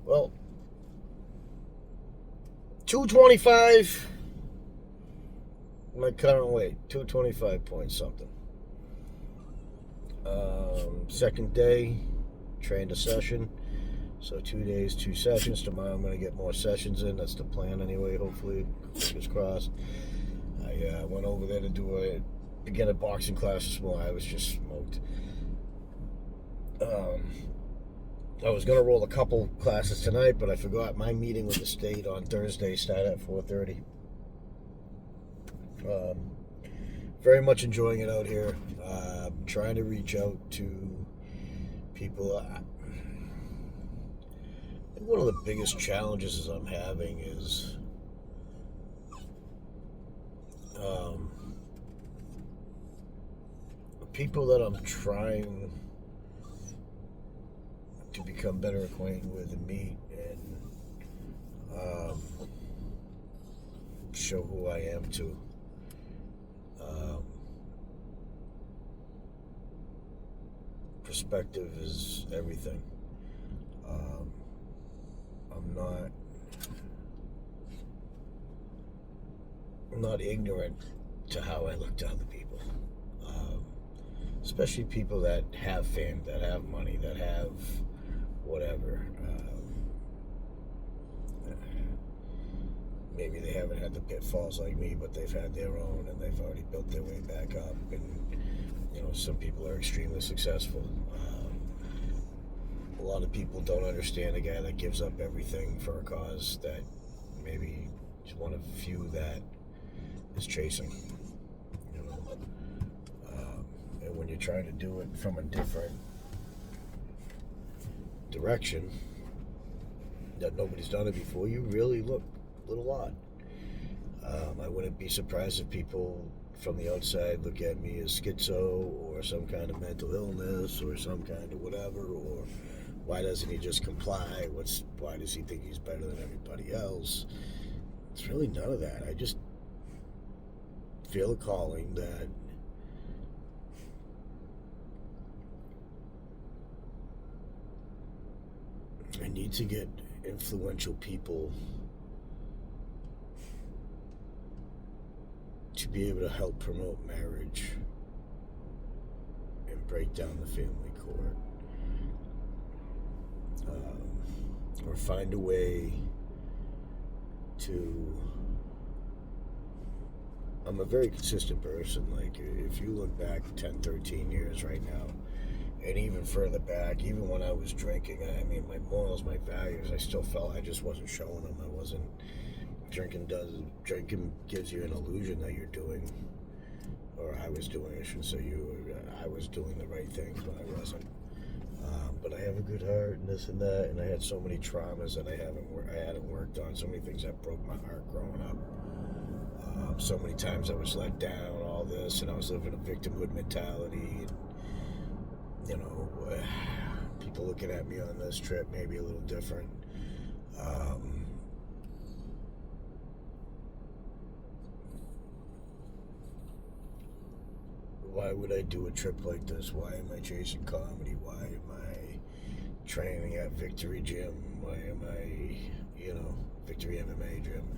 Well, 225. My current weight, 225 point something. Second day, trained a session. So 2 days, 2 sessions. Tomorrow I'm going to get more sessions in. That's the plan anyway, hopefully. Fingers crossed. I went over there to do a beginner boxing class this morning. I was just smoked. I was going to roll a couple classes tonight, but I forgot my meeting with the state on Thursday started at 4:30. Very much enjoying it out here. Trying to reach out to people. I think one of the biggest challenges I'm having is people that I'm trying to become better acquainted with and meet and show who I am to. Perspective is everything. I'm not ignorant to how I look to other people, especially people that have fame, that have money, that have whatever. Maybe they haven't had the pitfalls like me, but they've had their own, and they've already built their way back up. And some people are extremely successful. A lot of people don't understand a guy that gives up everything for a cause that maybe is one of the few that is chasing. And when you're trying to do it from a different direction that nobody's done it before, you really look a little odd. I wouldn't be surprised if people from the outside look at me as schizo or some kind of mental illness or some kind of whatever, or why doesn't he just comply? Why does he think he's better than everybody else? It's really none of that. I just feel a calling that I need to get influential people to be able to help promote marriage and break down the family court, or find a way to. I'm a very consistent person. Like, if you look back 10, 13 years right now, and even further back, even when I was drinking, I mean, my morals, my values, I still felt I just wasn't showing them. I wasn't. Drinking gives you an illusion that you're doing, or I was doing, I shouldn't say you, I was doing the right things, but I wasn't. But I have a good heart and this and that, and I had so many traumas that I hadn't worked on, so many things that broke my heart growing up. So many times I was let down, all this, and I was living a victimhood mentality. And, people looking at me on this trip maybe a little different. Why would I do a trip like this? Why am I chasing comedy? Why am I training at Victory Gym? Why am I, Victory MMA Gym?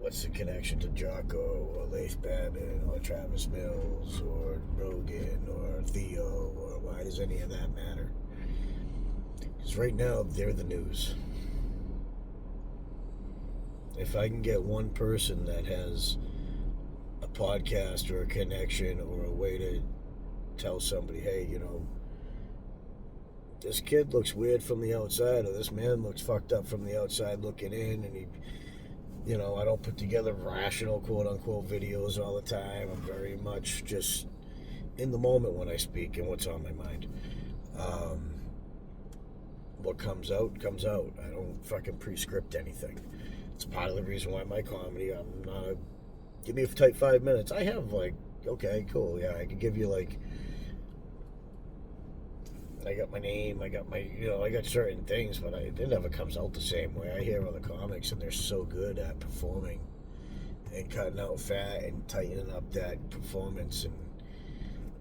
What's the connection to Jocko or Leif Babin or Travis Mills or Rogan or Theo, or why does any of that matter? Because right now, they're the news. If I can get one person that has a podcast or a connection or a way to tell somebody, hey, this kid looks weird from the outside, or this man looks fucked up from the outside looking in, and he, I don't put together rational quote-unquote videos all the time. I'm very much just in the moment when I speak and what's on my mind. What comes out, comes out. I don't fucking pre-script anything. It's part of the reason why my comedy, I'm not give me a tight 5 minutes. I have okay, cool, yeah, I could give you I got my name, I got my, I got certain things, but it never comes out the same way. I hear other comics and they're so good at performing and cutting out fat and tightening up that performance, and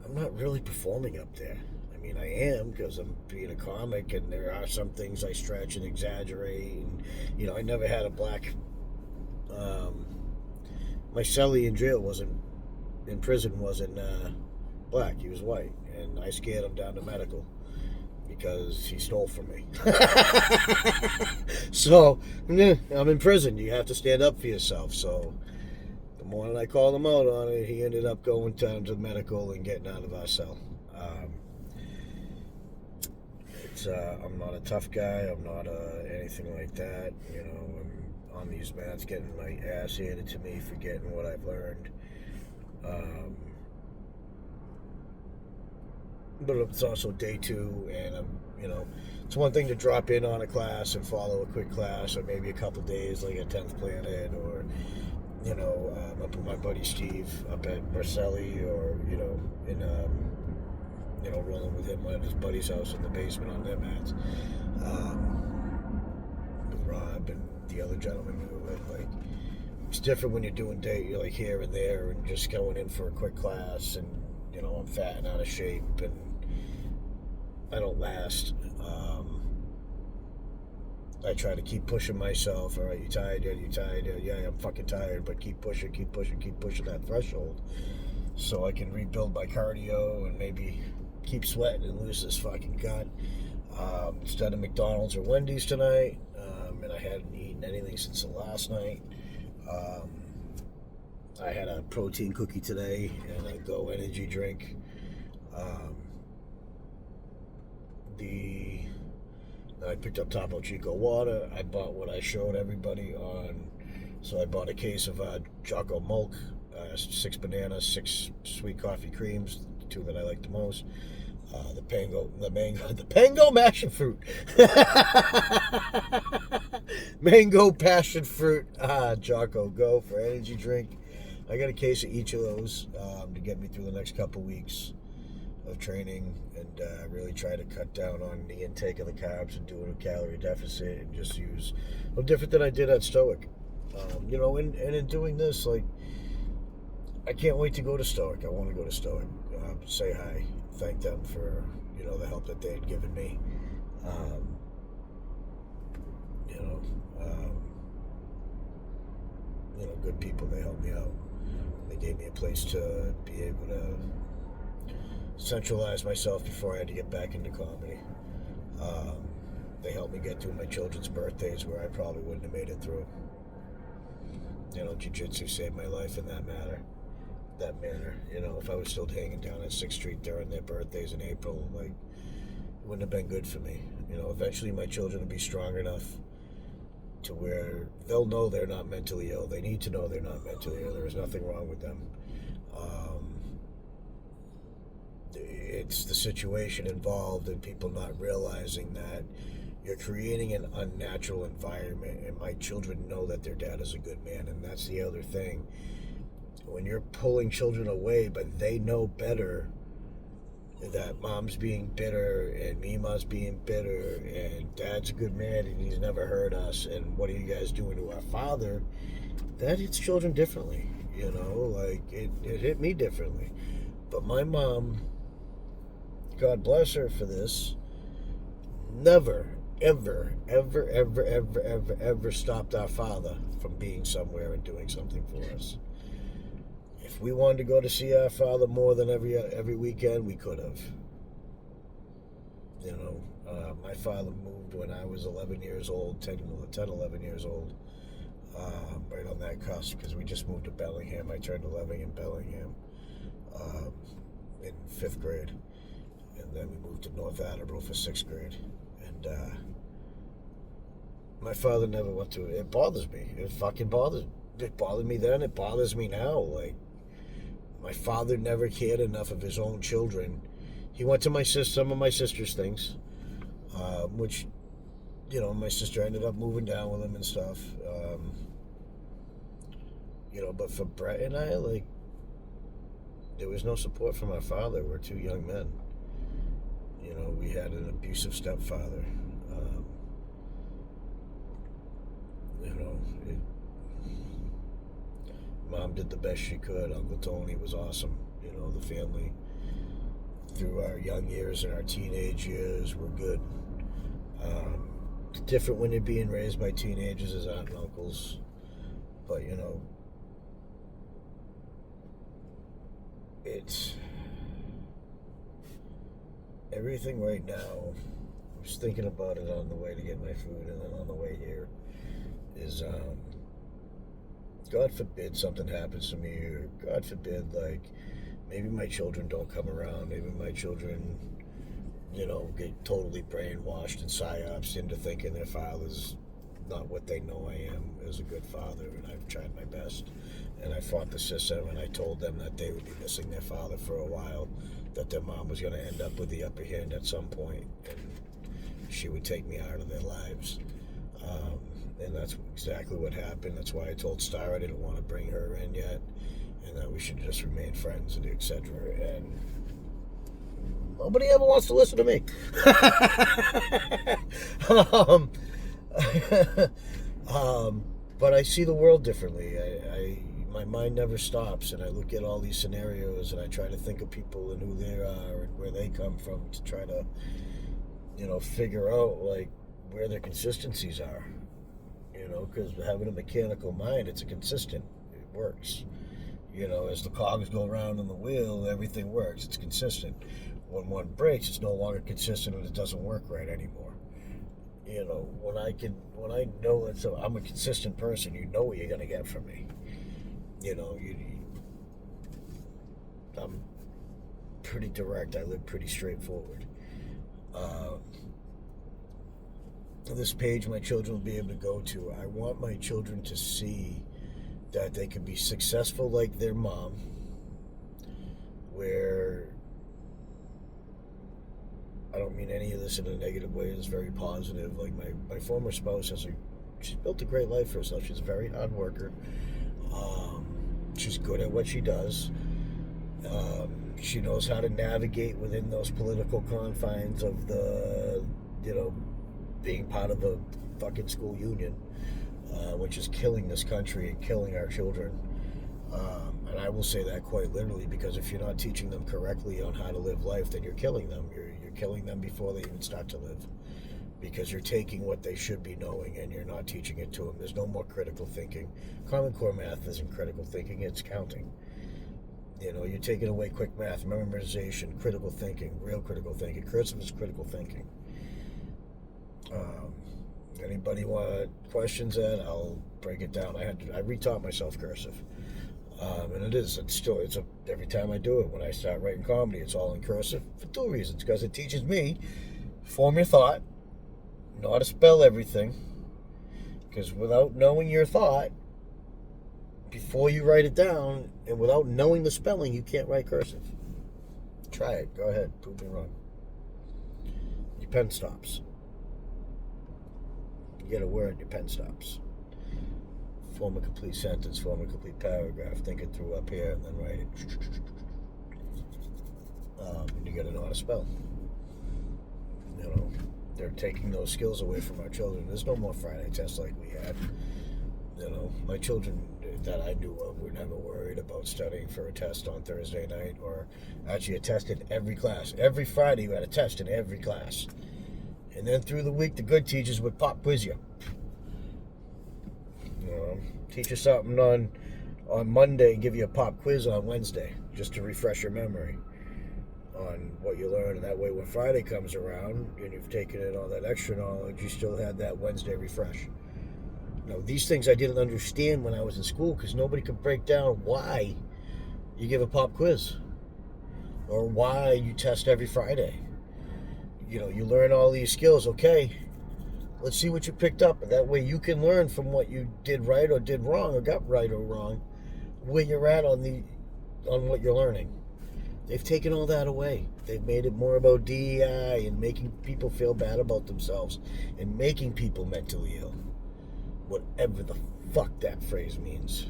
I'm not really performing up there. I mean, I am, because I'm being a comic, and there are some things I stretch and exaggerate. And, I never had a black. My cellie in jail in prison wasn't black. He was white. And I scared him down to medical because he stole from me. So, I'm in prison. You have to stand up for yourself. So, the morning I called him out on it, he ended up going down to medical and getting out of our cell. I'm not a tough guy. I'm not anything like that. I'm on these mats getting my ass handed to me, forgetting what I've learned. But it's also day 2, and it's one thing to drop in on a class and follow a quick class, or maybe a couple days, like a 10th Planet, or up with my buddy Steve up at Marcelli, or rolling with him at his buddy's house in the basement on their mats, with Rob and the other gentleman we were with. Like, it's different when you're doing day, like here and there, and just going in for a quick class, and I'm fat and out of shape, and I don't last. I try to keep pushing myself. All right, you tired? Yeah, you tired? Yeah, I'm fucking tired, but keep pushing that threshold, so I can rebuild my cardio and maybe keep sweating and lose this fucking gut. Instead of McDonald's or Wendy's tonight, and I hadn't eaten anything since the last night. I had a protein cookie today and a Go energy drink. I picked up Topo Chico water. I bought what I showed everybody on. So I bought a case of Jocko Milk, 6 bananas, 6 sweet coffee creams, the 2 that I like the most. The Pango passion fruit. Mango passion fruit. Jocko Go for energy drink. I got a case of each of those to get me through the next couple weeks of training, and really try to cut down on the intake of the carbs and do a calorie deficit, and just use no different than I did at Stoic. And in doing this, like, I can't wait to go to Stoic. I want to go to Stoic, say hi, thank them for the help that they had given me. Good people. They helped me out. They gave me a place to be able to centralize myself before I had to get back into comedy. They helped me get through my children's birthdays where I probably wouldn't have made it through. Jiu-jitsu saved my life in that manner. If I was still hanging down at 6th Street during their birthdays in April, like, it wouldn't have been good for me. Eventually my children will be strong enough to where they'll know they're not mentally ill. They need to know they're not mentally ill. There is nothing wrong with them. It's the situation involved and people not realizing that you're creating an unnatural environment, and my children know that their dad is a good man, and that's the other thing. When you're pulling children away, but they know better, that mom's being bitter and Mima's being bitter and dad's a good man and he's never hurt us, and what are you guys doing to our father? That hits children differently, like it hit me differently. But my mom, God bless her for this, never, ever, ever, ever, ever, ever, ever stopped our father from being somewhere and doing something for us. If we wanted to go to see our father more than every weekend, we could have. My father moved when I was 11 years old, 10, 11 years old, right on that cusp, because we just moved to Bellingham. I turned 11 in Bellingham in 5th grade, and then we moved to North Attleboro for 6th grade. And my father never went to it. It bothers me. It fucking bothers me. It bothered me then. It bothers me now. Like, my father never cared enough of his own children. He went to some of my sister's things, which, my sister ended up moving down with him and stuff. But for Brett and I, like, there was no support from our father. We're 2 young men. We had an abusive stepfather. Mom did the best she could. Uncle Tony was awesome. The family through our young years and our teenage years were good. It's different when you're being raised by teenagers as aunt and uncles, but it's everything right now. I was thinking about it on the way to get my food, and then on the way here is God forbid something happens to me, or God forbid, like, maybe my children don't come around, maybe my children, get totally brainwashed and psyopsed into thinking their father's not what they know I am as a good father, and I've tried my best, and I fought the system, and I told them that they would be missing their father for a while, that their mom was going to end up with the upper hand at some point, and she would take me out of their lives. And that's exactly what happened. That's why I told Star I didn't want to bring her in yet, and that we should just remain friends, and etc. And nobody ever wants to listen to me. But I see the world differently. My mind never stops, and I look at all these scenarios, and I try to think of people and who they are and where they come from to try to, figure out like where their consistencies are. Because having a mechanical mind, it's a consistent. It works. As the cogs go around in the wheel, everything works. It's consistent. When one breaks, it's no longer consistent, and it doesn't work right anymore. When I know that, so I'm a consistent person, what you're gonna get from me. I'm pretty direct. I live pretty straightforward. This page my children will be able to go to. I want my children to see that they can be successful like their mom, where I don't mean any of this in a negative way. It's very positive. Like my former spouse she's built a great life for herself. She's a very hard worker. She's good at what she does. She knows how to navigate within those political confines of the, being part of a fucking school union, which is killing this country and killing our children. And I will say that quite literally, because if you're not teaching them correctly on how to live life, then you're killing them. You're killing them before they even start to live, because you're taking what they should be knowing and you're not teaching it to them. There's no more critical thinking. Common Core math isn't critical thinking, it's counting. You're taking away quick math, memorization, critical thinking, real critical thinking. Cursive is critical thinking. Anybody want questions at? I'll break it down. I retaught myself cursive. And every time I do it, when I start writing comedy, it's all in cursive for two reasons. Because it teaches me, form your thought, know how to spell everything. Because without knowing your thought, before you write it down, and without knowing the spelling, you can't write cursive. Try it. Go ahead. Prove me wrong. Your pen stops. You get a word, your pen stops. Form a complete sentence, form a complete paragraph, think it through up here, and then write it. And you gotta know how to spell. They're taking those skills away from our children. There's no more Friday tests like we had. My children that I knew of were never worried about studying for a test on Thursday night, or actually a test in every class. Every Friday you had a test in every class. And then through the week, the good teachers would pop quiz you. Teach you something on Monday and give you a pop quiz on Wednesday, just to refresh your memory on what you learned. And that way, when Friday comes around and you've taken in all that extra knowledge, you still had that Wednesday refresh. These things I didn't understand when I was in school, because nobody could break down why you give a pop quiz or why you test every Friday. You learn all these skills. Okay, let's see what you picked up. And that way you can learn from what you did right or did wrong, or got right or wrong, where you're at on what you're learning. They've taken all that away. They've made it more about DEI and making people feel bad about themselves and making people mentally ill. Whatever the fuck that phrase means.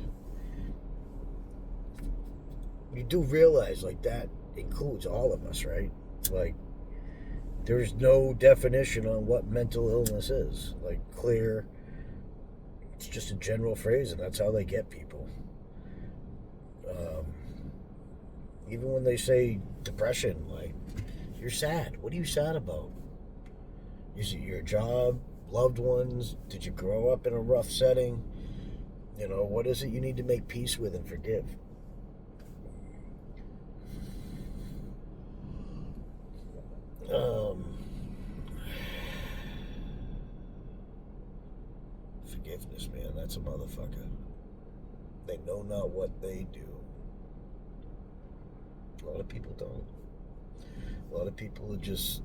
You do realize, like, that includes all of us, right? Like, there's no definition on what mental illness is. Like, clear, it's just a general phrase, and that's how they get people. Even when they say depression, like, You're sad. What are you sad about? Is it your job, loved ones? Did you grow up in a rough setting? You know, what is it you need to make peace with and forgive? Forgiveness, man, that's a motherfucker. They know not what they do. A lot of people don't. A lot of people are just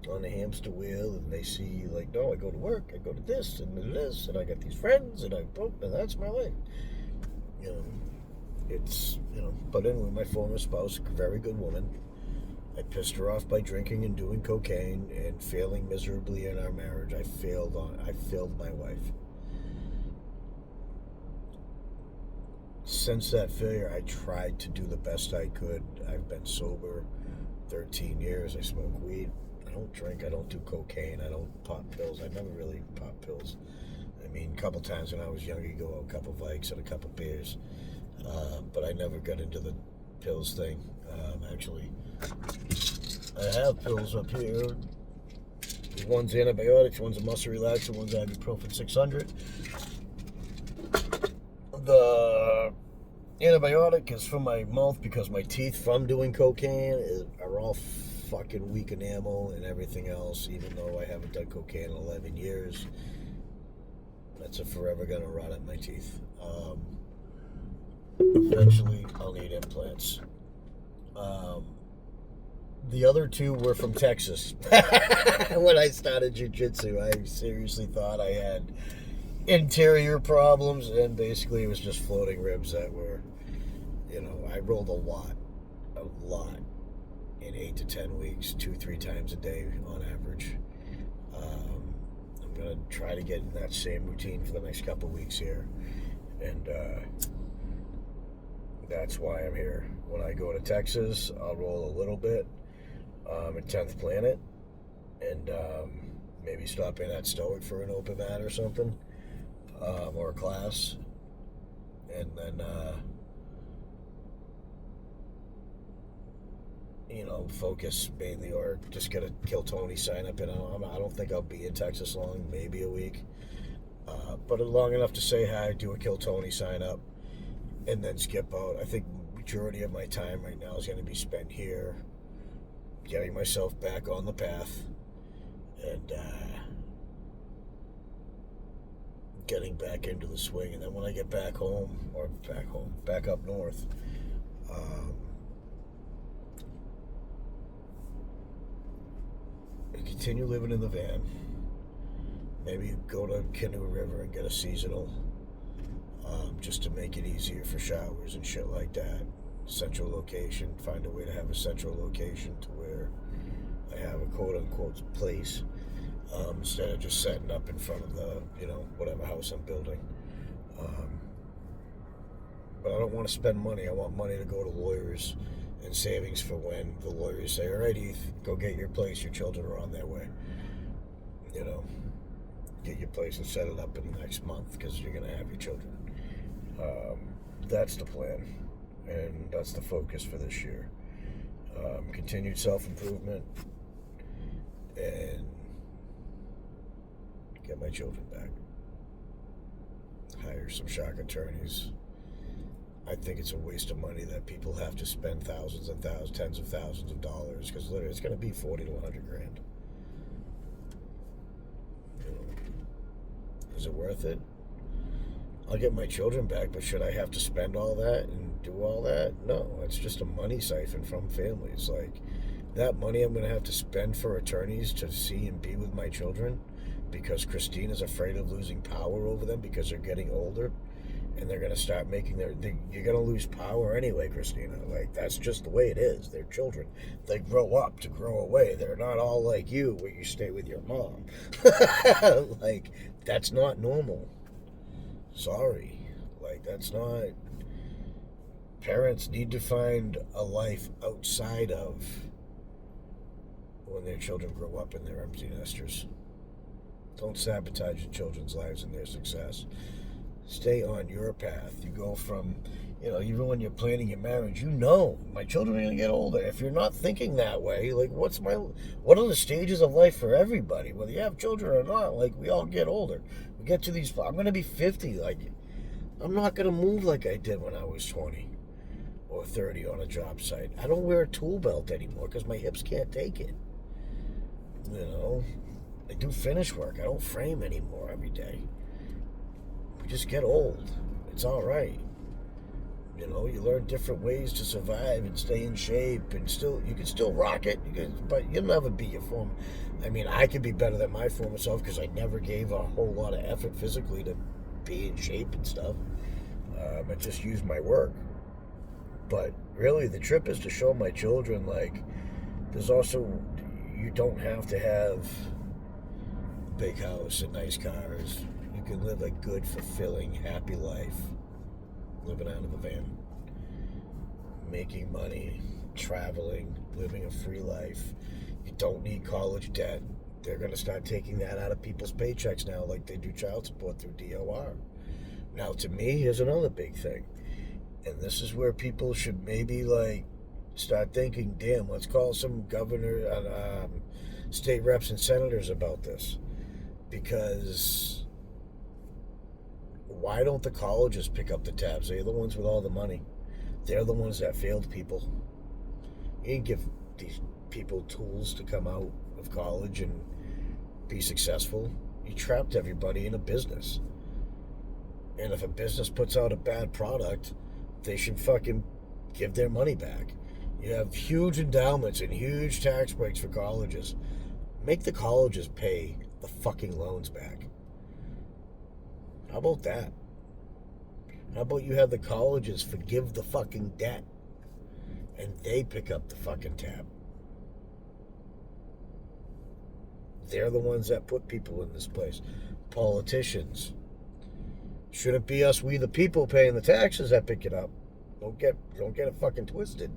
on the hamster wheel, and they see, like, no, I go to work, I go to this and this, and I got these friends, and and that's my life. You know, but anyway, my former spouse, a very good woman, I pissed her off by drinking and doing cocaine and failing miserably in our marriage. I failed my wife. Since that failure, I tried to do the best I could. I've been sober 13 years. I smoke weed. I don't drink. I don't do cocaine. I don't pop pills. I never really pop pills. I mean, a couple times when I was younger, you go out a couple Vikes and a couple beers. But I never got into the pills thing. Actually, I have pills up here. One's antibiotics, one's a muscle relaxer, one's ibuprofen 600. The antibiotic is for my mouth because my teeth from doing cocaine are all fucking weak enamel and everything else, even though I haven't done cocaine in 11 years. That's forever gonna rot at my teeth. Eventually, I'll need implants. The other two were from Texas. When I started jiu-jitsu, I seriously thought I had interior problems, and basically it was just floating ribs that were, I rolled a lot in 8 to 10 weeks, 2-3 times a day on average. I'm going to try to get in that same routine for the next couple weeks here, and that's why I'm here. When I go to Texas, I'll roll a little bit at 10th Planet, and maybe stop in at Stoic for an open mat or something, or a class, and then focus mainly, or just get a Kill Tony sign up. And I don't think I'll be in Texas long, maybe a week, but long enough to say hi, do a Kill Tony sign up, and then skip out. I think majority of my time right now is going to be spent here, getting myself back on the path, and getting back into the swing. And then when I get back up north, continue living in the van. Maybe go to Canoe River and get a seasonal, just to make it easier for showers and shit like that. Central location. Find a way to have a central location to where I have a quote-unquote place, instead of just setting up in front of the, whatever house I'm building. But I don't want to spend money. I want money to go to lawyers and savings for when the lawyers say, all right, Heath, go get your place. Your children are on their way. Get your place and set it up in the next month because you're going to have your children. That's the plan. And that's the focus for this year. Continued self-improvement and get my children back. Hire some shock attorneys. I think it's a waste of money that people have to spend thousands and thousands, tens of thousands of dollars, because literally it's going to be 40 to 100 grand. Is it worth it? I'll get my children back, but should I have to spend all that and do all that? No, it's just a money siphon from families. Like, that money I'm going to have to spend for attorneys to see and be with my children because Christina's afraid of losing power over them because they're getting older, and they're going to start making you're going to lose power anyway, Christina. Like, that's just the way it is. They're children. They grow up to grow away. They're not all like you where you stay with your mom. Like, that's not normal. Sorry. Like, that's not... Parents need to find a life outside of when their children grow up and they're empty nesters. Don't sabotage your children's lives and their success. Stay on your path. You go from, even when you're planning your marriage, my children are going to get older. If you're not thinking that way, like, what are the stages of life for everybody? Whether you have children or not, like, we all get older. We get to I'm going to be 50. Like, I'm not going to move like I did when I was 20 or 30 on a job site. I don't wear a tool belt anymore because my hips can't take it. I do finish work. I don't frame anymore every day. We just get old. It's all right. You learn different ways to survive and stay in shape, and you can still rock it. But you'll never be your form. I mean, I could be better than my former self because I never gave a whole lot of effort physically to be in shape and stuff. I just used my work. But really, the trip is to show my children, like, there's also, you don't have to have a big house and nice cars. You can live a good, fulfilling, happy life. Living out of a van, making money, traveling, living a free life. You don't need college debt. They're going to start taking that out of people's paychecks now, like they do child support through DOR. Now, to me, here's another big thing. And this is where people should maybe, like, start thinking, damn, let's call some state reps and senators about this. Because why don't the colleges pick up the tabs? They're the ones with all the money. They're the ones that failed people. You didn't give these people tools to come out of college and be successful. You trapped everybody in a business. And if a business puts out a bad product, they should fucking give their money back. You have huge endowments and huge tax breaks for colleges. Make the colleges pay the fucking loans back. How about that? How about you have the colleges forgive the fucking debt and they pick up the fucking tab? They're the ones that put people in this place. Politicians. Shouldn't be us, we the people, paying the taxes that pick it up. Don't get it fucking twisted.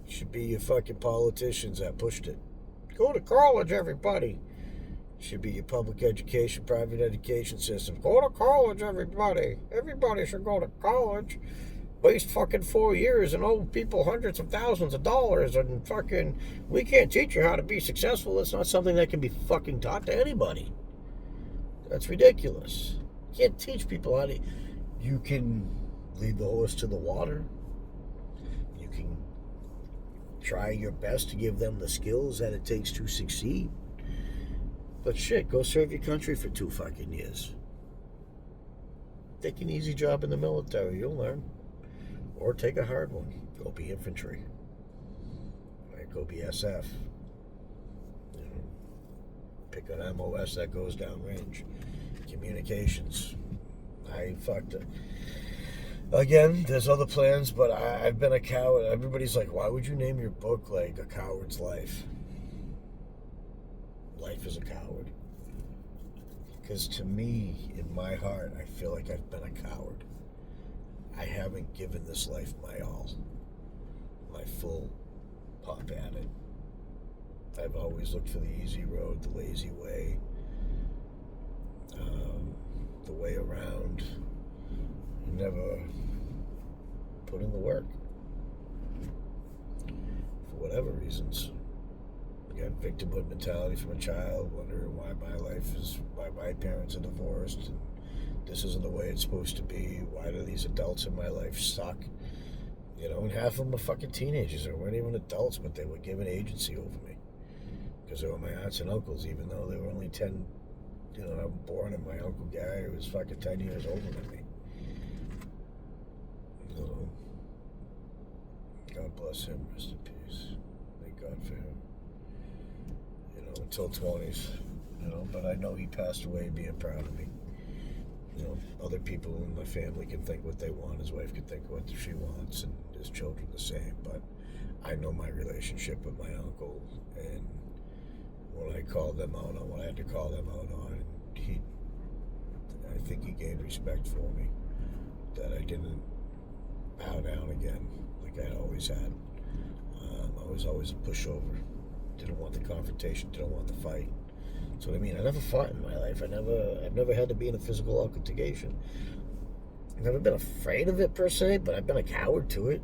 Should be your fucking politicians that pushed it. Go to college, everybody. Should be your public education, private education system. Go to college, everybody. Everybody should go to college. Waste fucking 4 years and owe people hundreds of thousands of dollars, and fucking, we can't teach you how to be successful. It's not something that can be fucking taught to anybody. That's ridiculous. You can't teach people how to. You can lead the horse to the water. You can try your best to give them the skills that it takes to succeed. But shit, go serve your country for 2 fucking years. Take an easy job in the military, you'll learn. Or take a hard one. Go be infantry. Right, go be SF. Pick an MOS that goes downrange. Communications. I fucked it. Again, there's other plans, but I've been a coward. Everybody's like, why would you name your book like A Coward's Life? Life is a coward. Because to me, in my heart, I feel like I've been a coward. I haven't given this life my all. My full pop at it. I've always looked for the easy road, the lazy way, the way around. Never put in the work. For whatever reasons. Got victimhood mentality from a child, wondering why my parents are divorced, and this isn't the way it's supposed to be. Why do these adults in my life suck? And half of them are fucking teenagers. They weren't even adults, but they were given agency over me. Because they were my aunts and uncles, even though they were only 10. I'm born, and my Uncle Gary was fucking 10 years older than me. God bless him, rest in peace. Thank God for him. Until 20s. But I know he passed away being proud of me. Other people in my family can think what they want. His wife can think what she wants, and his children the same. But I know my relationship with my uncle, and when I called them out on what I had to call them out on, I think he gained respect for me, that I didn't bow down again like I always had. I was always a pushover. Didn't want the confrontation, didn't want the fight. That's what I mean. I never fought in my life. I've never had to be in a physical altercation. I've never been afraid of it per se, but I've been a coward to it.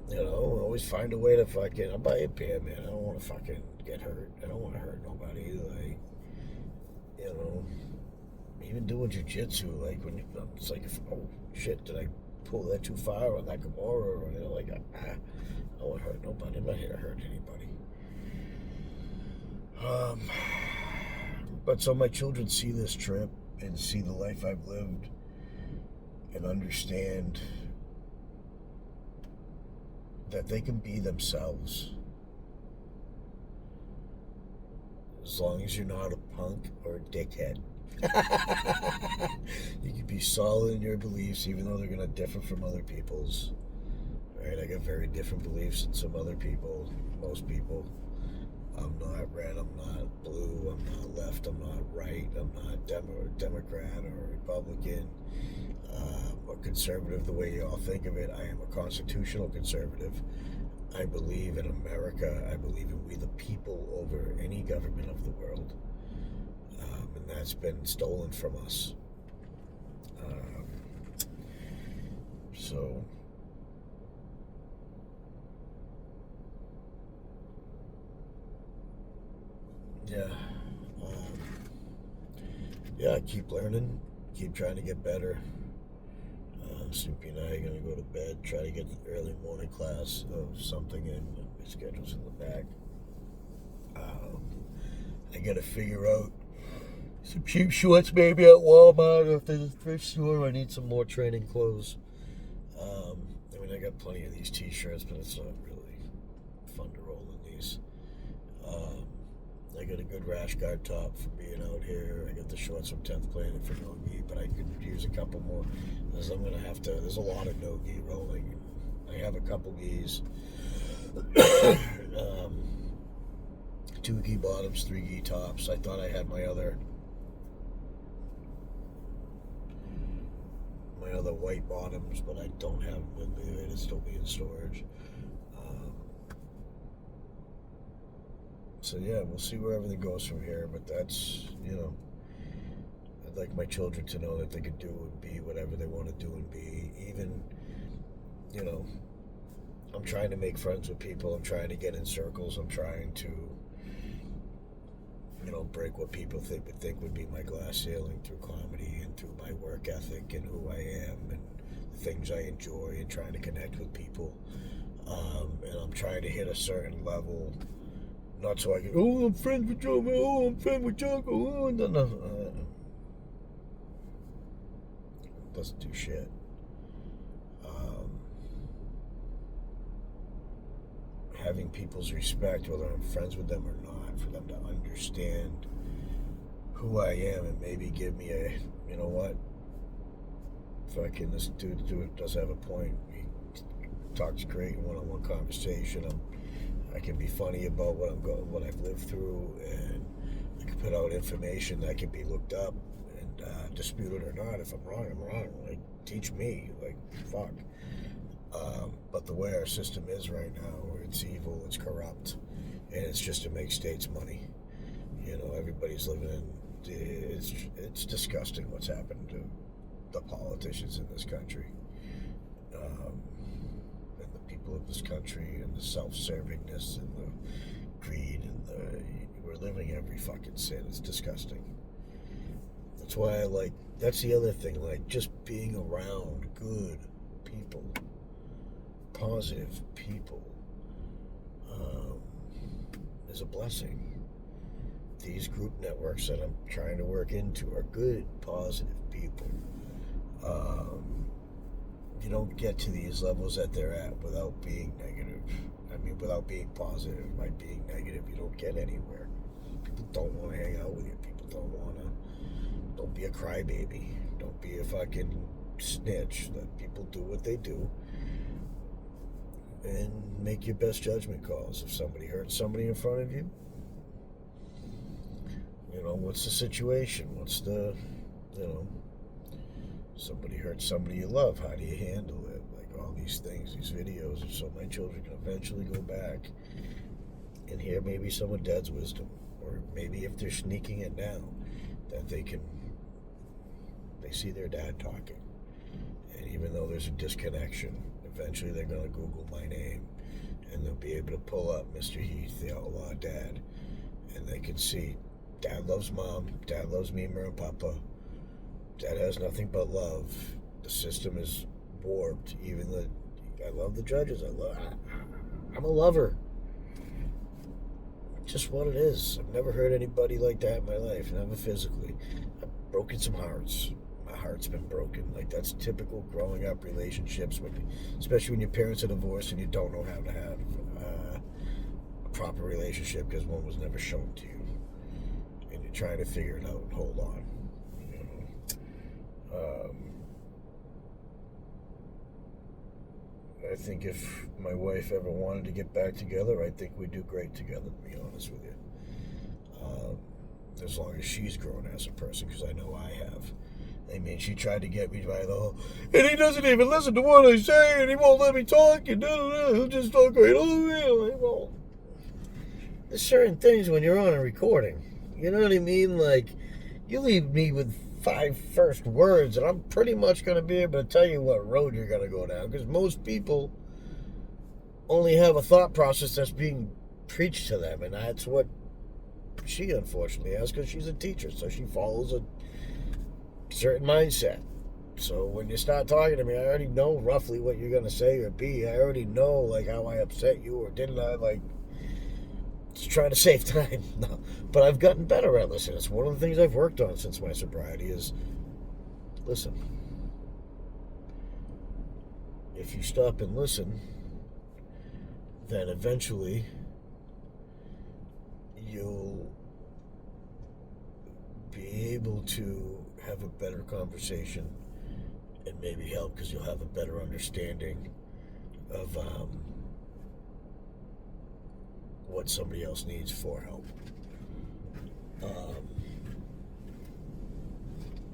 You know, always find a way to fucking. I'll buy a beer, man. I don't want to fucking get hurt. I don't want to hurt nobody. Like, you know, even doing jujitsu, like when it's like, oh shit, did I pull that too far on that Kimura? Or you know, like, I don't want to hurt nobody. I'm not here to hurt anybody. But so my children see this trip and see the life I've lived and understand that they can be themselves as long as you're not a punk or a dickhead. You can be solid in your beliefs even though they're going to differ from other people's. Right? I got very different beliefs than some other people, most people. I'm not red, I'm not blue, I'm not left, I'm not right, I'm not Democrat or Republican or conservative the way you all think of it. I am a constitutional conservative. I believe in America. I believe in we the people over any government of the world. And that's been stolen from us. So... yeah. Yeah, I keep learning, keep trying to get better. Soupy and I are going to go to bed, try to get the early morning class of something in. My schedule's in the back. I got to figure out some cheap shorts maybe at Walmart or if there's a thrift store. I need some more training clothes. I mean, I got plenty of these t-shirts, but it's not really fun to roll in these. I got a good rash guard top for being out here. I got the shorts from 10th Planet for no-gi, but I could use a couple more because I'm going to have to. There's a lot of no-gi rolling. I have a couple gis. 2 gi bottoms, 3 gi tops. I thought I had my other white bottoms, but I don't have them with me. They'd still be in storage. So yeah, we'll see where everything goes from here, but that's, you know, I'd like my children to know that they can do and be whatever they want to do and be. Even, you know, I'm trying to make friends with people. I'm trying to get in circles. I'm trying to, you know, break what people think would be my glass ceiling through comedy and through my work ethic and who I am and the things I enjoy and trying to connect with people. And I'm trying to hit a certain level. Not so I can, oh, I'm friends with Joe, oh, I'm friends with Jocko, oh, no. Doesn't do shit. Having people's respect, whether I'm friends with them or not, for them to understand who I am and maybe give me a, you know what, fucking this dude does have a point. He talks great in one-on-one conversation. I can be funny about what I've lived through, and I can put out information that can be looked up and disputed or not. If I'm wrong, I'm wrong. Like, teach me. Like, fuck. But the way our system is right now, it's evil, it's corrupt, and it's just to make states money. You know, everybody's living in. It's disgusting what's happened to the politicians in this country. Of this country and the self-servingness and the greed and we're living every fucking sin. It's disgusting. That's why that's the other thing, like just being around good people, positive people, is a blessing. These group networks that I'm trying to work into are good, positive people. You don't get to these levels that they're at without being negative. I mean, without being positive. By being negative, you don't get anywhere. People don't want to hang out with you. People don't be a crybaby. Don't be a fucking snitch. Let people do what they do. And make your best judgment calls. If somebody hurts somebody in front of you, you know, what's the situation? What's the, you know, somebody hurts somebody you love, how do you handle it? Like all these things, these videos, so my children can eventually go back and hear maybe some of Dad's wisdom, or maybe if they're sneaking it now, that they see their dad talking. And even though there's a disconnection, eventually they're going to Google my name and they'll be able to pull up Mr. Heath, the outlaw dad. And they can see Dad loves Mom, Dad loves Mima and Papa. Dad has nothing but love. The system is warped. Even I love the judges. I'm a lover. Just what it is. I've never heard anybody like that in my life, never physically. I've broken some hearts. My heart's been broken. Like, that's typical growing up relationships, especially when your parents are divorced and you don't know how to have a proper relationship because one was never shown to you. And you're trying to figure it out and hold on. I think if my wife ever wanted to get back together, I think we'd do great together, to be honest with you. As long as she's grown as a person, because I know I have. I mean, she tried to get me by the whole, and he doesn't even listen to what I say, and he won't let me talk, and he'll just talk right over me. Well, there's certain things when you're on a recording, you know what I mean? Like, you leave me with 5 first words, and I'm pretty much going to be able to tell you what road you're going to go down, because most people only have a thought process that's being preached to them, and that's what she unfortunately has, because she's a teacher, so she follows a certain mindset. So when you start talking to me, I already know roughly what you're going to say or be. I already know, like, how I upset you or didn't I, like, just trying to save time. No. But I've gotten better at listening. It's one of the things I've worked on since my sobriety is listen. If you stop and listen, then eventually you'll be able to have a better conversation and maybe help, because you'll have a better understanding of what somebody else needs for help.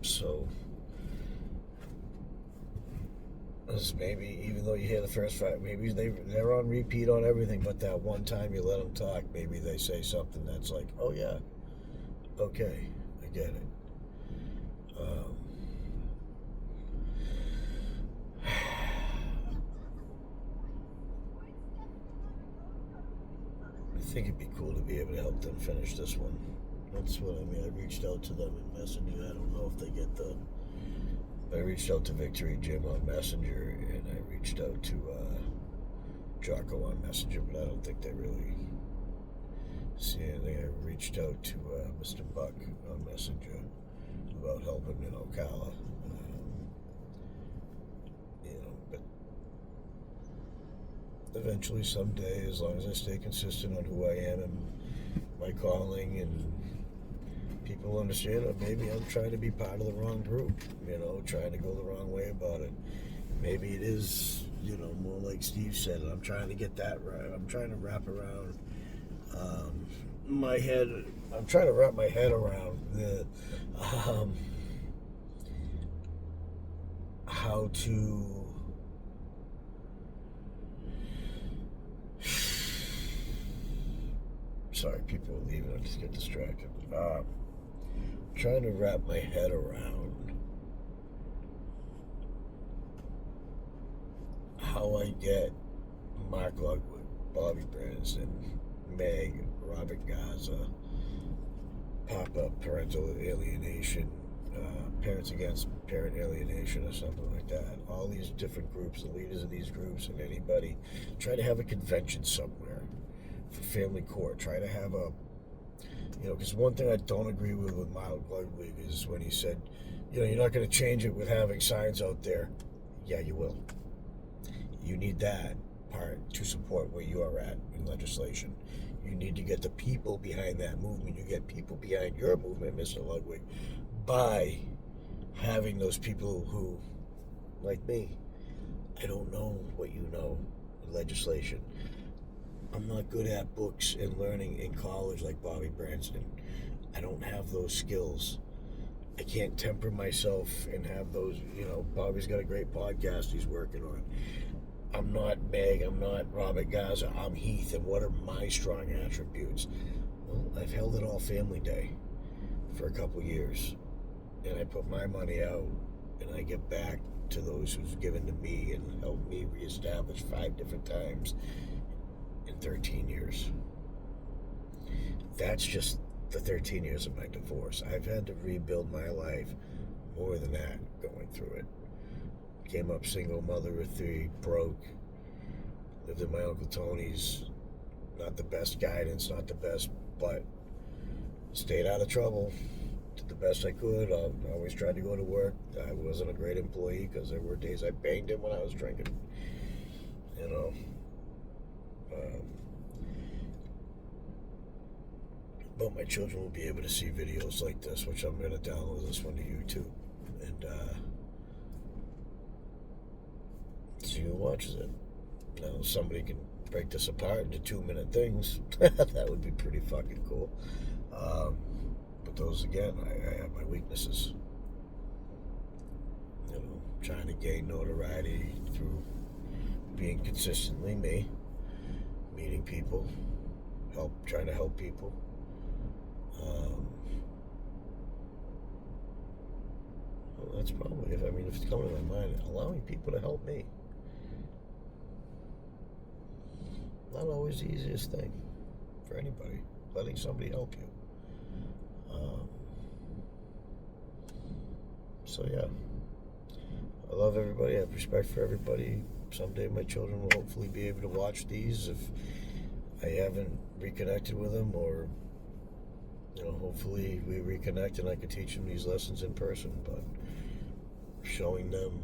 So maybe, even though you hear the first 5, maybe they're on repeat on everything, but that one time you let them talk, maybe they say something that's like, oh yeah, okay, I get it. I think it'd be cool to be able to help them finish this one. That's what I mean. I reached out to them in Messenger. I don't know if they get I reached out to Victory Jim on Messenger, and I reached out to Jocko on Messenger, but I don't think they really see anything. I reached out to Mr. Buck on Messenger about helping in Ocala. But eventually, someday, as long as I stay consistent on who I am and my calling, and people understand that maybe I'm trying to be part of the wrong group, trying to go the wrong way about it. Maybe it is, more like Steve said, I'm trying to get that right. I'm trying to wrap around my head. I'm trying to wrap my head around the how to sorry, people are leaving. I just get distracted. Trying to wrap my head around how I get Mark Ludwig, Bobby Branson, Meg, Robert Gaza, Papa, parental alienation, Parents Against Parent Alienation, or something like that. All these different groups, the leaders of these groups, and anybody, try to have a convention somewhere for family court. Try to have because one thing I don't agree with Mark Ludwig is when he said, you're not going to change it with having signs out there. Yeah, you will. You need that part to support where you are at in legislation. You need to get the people behind that movement. You get people behind your movement, Mr. Ludwig, by having those people who, like me, I don't know what you know in legislation. I'm not good at books and learning in college like Bobby Branson. I don't have those skills. I can't temper myself and have those, Bobby's got a great podcast he's working on. I'm not Meg, I'm not Robert Gaza, I'm Heath, and what are my strong attributes? Well, I've held it all Family Day for a couple years, and I put my money out, and I get back to those who's given to me and helped me reestablish 5 different times in 13 years. That's just the 13 years of my divorce. I've had to rebuild my life more than that going through it. Came up single, mother of 3, broke, lived in my Uncle Tony's. Not the best guidance, not the best, but stayed out of trouble. Did the best I could. I always tried to go to work. I wasn't a great employee because there were days I banged him when I was drinking. You know. But my children will be able to see videos like this, which I'm going to download this one to YouTube. And see who watches it. Now, somebody can break this apart into 2-minute things. That would be pretty fucking cool. But those, again, I have my weaknesses. You know, trying to gain notoriety through being consistently me, meeting people, trying to help people. Well, that's probably, if it's coming to my mind, allowing people to help me. Not always the easiest thing for anybody, letting somebody help you. So yeah, I love everybody. I have respect for everybody. Someday my children will hopefully be able to watch these if I haven't reconnected with them, or hopefully we reconnect and I can teach them these lessons in person. But showing them,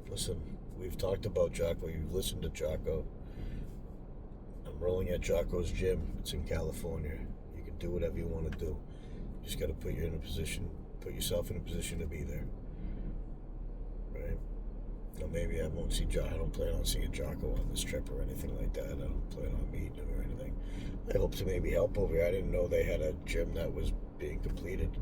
listen, we've talked about Jocko. You've listened to Jocko. I'm rolling at Jocko's gym. It's in California. You can do whatever you want to do. You just got to put yourself in a position to be there. Right? Now maybe I won't see Jocko. I don't plan on seeing Jocko on this trip or anything like that. I don't plan on meeting him or anything. I hope to maybe help over here. I didn't know they had a gym that was being completed.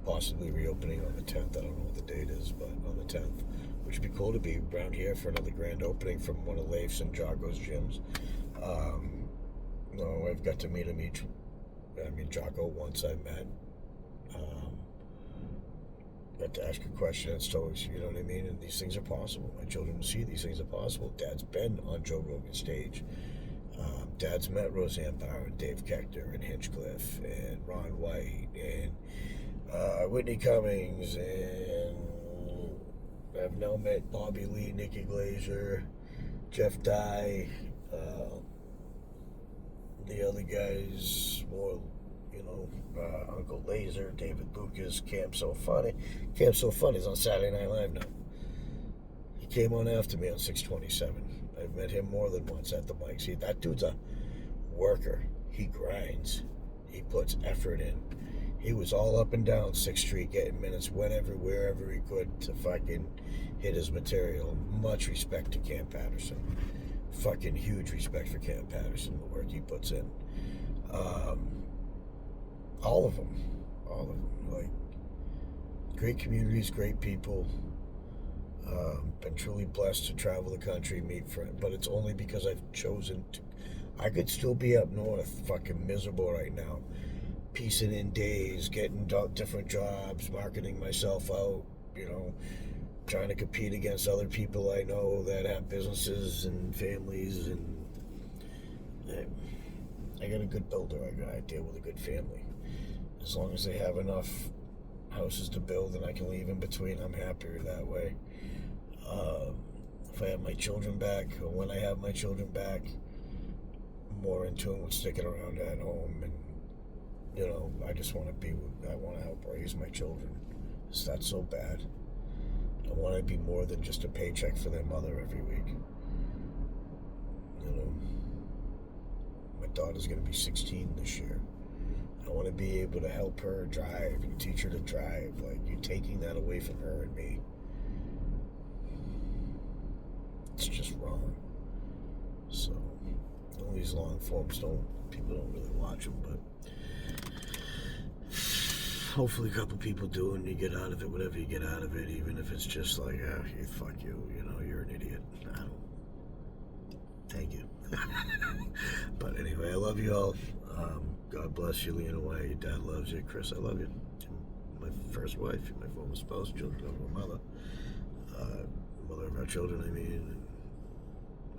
Possibly reopening on the 10th. I don't know what the date is, but on the 10th. Which would be cool to be around here for another grand opening from one of Leif's and Jocko's gyms. I've got to meet him Jocko once I met. Got to ask a question and stories, you know what I mean? And these things are possible. My children will see these things are possible. Dad's been on Joe Rogan's stage. Dad's met Roseanne Barr and Dave Kechter and Hinchcliffe and Ron White and Whitney Cummings, and I've now met Bobby Lee, Nikki Glazer, Jeff Dye, the other guys, more, Uncle Laser, David Lucas, Camp So Funny. Camp So Funny is on Saturday Night Live now. He came on after me on 627. I've met him more than once at the mic. See, that dude's a worker. He grinds. He puts effort in. He was all up and down 6th Street getting minutes whenever, wherever he could to fucking hit his material. Much respect to Cam Patterson. Fucking huge respect for Cam Patterson, the work he puts in. All of them. Like, great communities, great people. Been truly blessed to travel the country, meet friends, but it's only because I've chosen to. I could still be up north, fucking miserable right now, piecing in days, getting different jobs, marketing myself out, trying to compete against other people I know that have businesses and families, and I got a good builder. I deal with a good family. As long as they have enough houses to build and I can leave in between, I'm happier that way. If I have my children back, or when I have my children back, I'm more in tune with sticking around at home, and I just want to I want to help raise my children. It's not so bad. I want to be more than just a paycheck for their mother every week. My daughter's going to be 16 this year. I want to be able to help her drive and teach her to drive. Like, you're taking that away from her and me. It's just wrong. So, all these long forms people don't really watch them, but hopefully a couple people do, and you get out of it whatever you get out of it, even if it's just like, fuck you, you're an idiot. Thank you. But anyway, I love you all. God bless you, Lena White. Your dad loves you. Chris, I love you. My first wife, my former spouse, children of my mother, mother of our children, I mean.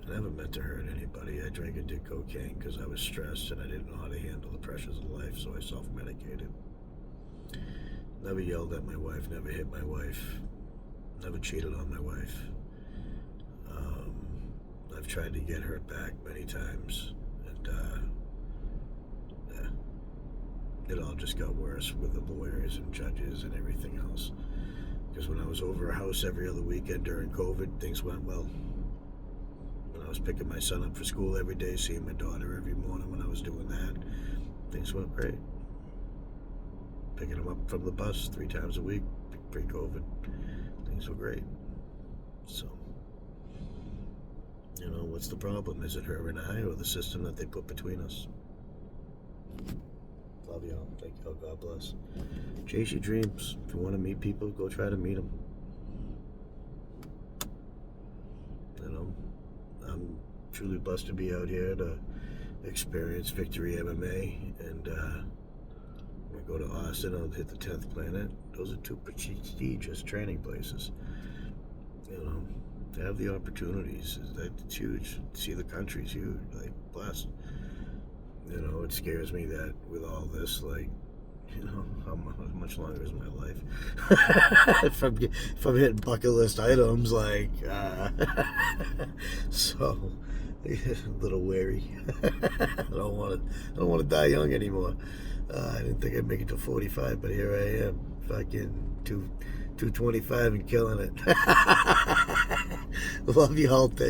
I never meant to hurt anybody. I drank and did cocaine because I was stressed and I didn't know how to handle the pressures of life, so I self-medicated. Never yelled at my wife, never hit my wife, never cheated on my wife. I've tried to get her back many times, and it all just got worse with the lawyers and judges and everything else. Because when I was over a house every other weekend during COVID, things went well. When I was picking my son up for school every day, seeing my daughter every morning when I was doing that, things went great. Picking him up from the bus 3 times a week, pre-COVID, things were great. So, what's the problem? Is it her and I, or the system that they put between us? Love y'all. Thank y'all. God bless. Chase your dreams. If you want to meet people, go try to meet them. I'm truly blessed to be out here to experience Victory MMA, and when I go to Austin, I'll hit the 10th Planet. Those are 2 prestigious training places. To have the opportunities, it's huge. To see the country's huge. Like, blessed. It scares me that with all this, like, how much longer is my life? if I'm hitting bucket list items, like, so a little wary. I don't want to die young anymore. I didn't think I'd make it to 45, but here I am, fucking 225 and killing it. Love you all.